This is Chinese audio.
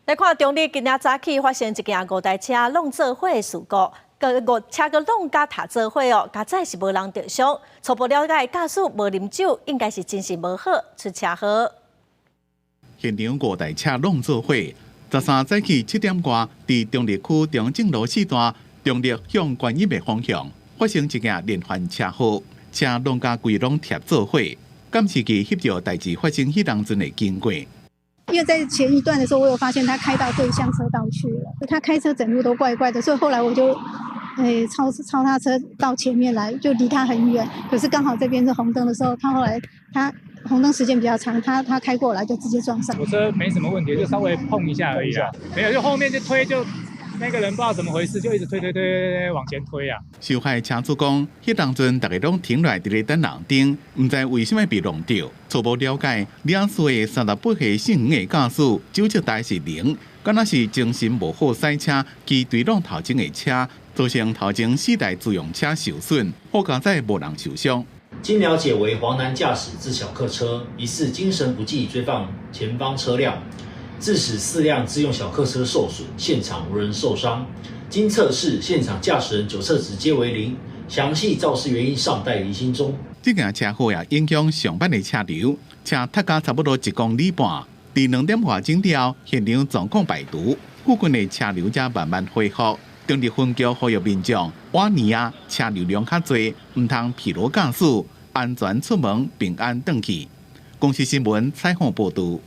来看中立今仔早起发生一件5台车弄做伙的事故，车个弄甲塔做伙哦，加载是无人受伤。初步了解，驾驶无啉酒，应该是精神无好出车祸。现场5台车弄做伙，13早起7点多，伫中立区中正路4段中立向观音的方向发生一件连环车祸，车弄甲规拢贴做伙。监视器翕到代志发生迄当阵的经过。因为在前一段的时候，我有发现他开到对向车道去了，他开车整路都怪怪的，所以后来我就，超他车到前面来，就离他很远。可是刚好这边是红灯的时候，他后来红灯时间比较长，他开过来就直接撞上。我车没什么问题，就稍微碰一下而已啊，没有，就后面就推就。那个人不知道怎么回事，就一直推往前推啊！受害车主讲，迄当阵大家拢停落来伫咧等人灯，唔知为什么被弄掉。初步了解，两岁的38岁姓黄的驾驶酒测台是0，敢若是精神无好驶车，其对撞头前的车，造成头前4台自用车受损，后加载无人受伤。经了解为黄男驾驶自小客车，疑似精神不济追放前方车辆。致使4辆自用小客车受损，现场无人受伤。经测试，现场驾驶人酒测值皆为0，详细肇事原因尚待厘清中。这件车祸也影响上班的车流，车塌加差不多1公里半。伫2点外钟了，现场状况排除，附近的车流才慢慢恢复。中立分局呼吁民众，晚年啊车流量较多，唔通疲劳驾驶，安全出门，平安回去。公视新闻采访报道。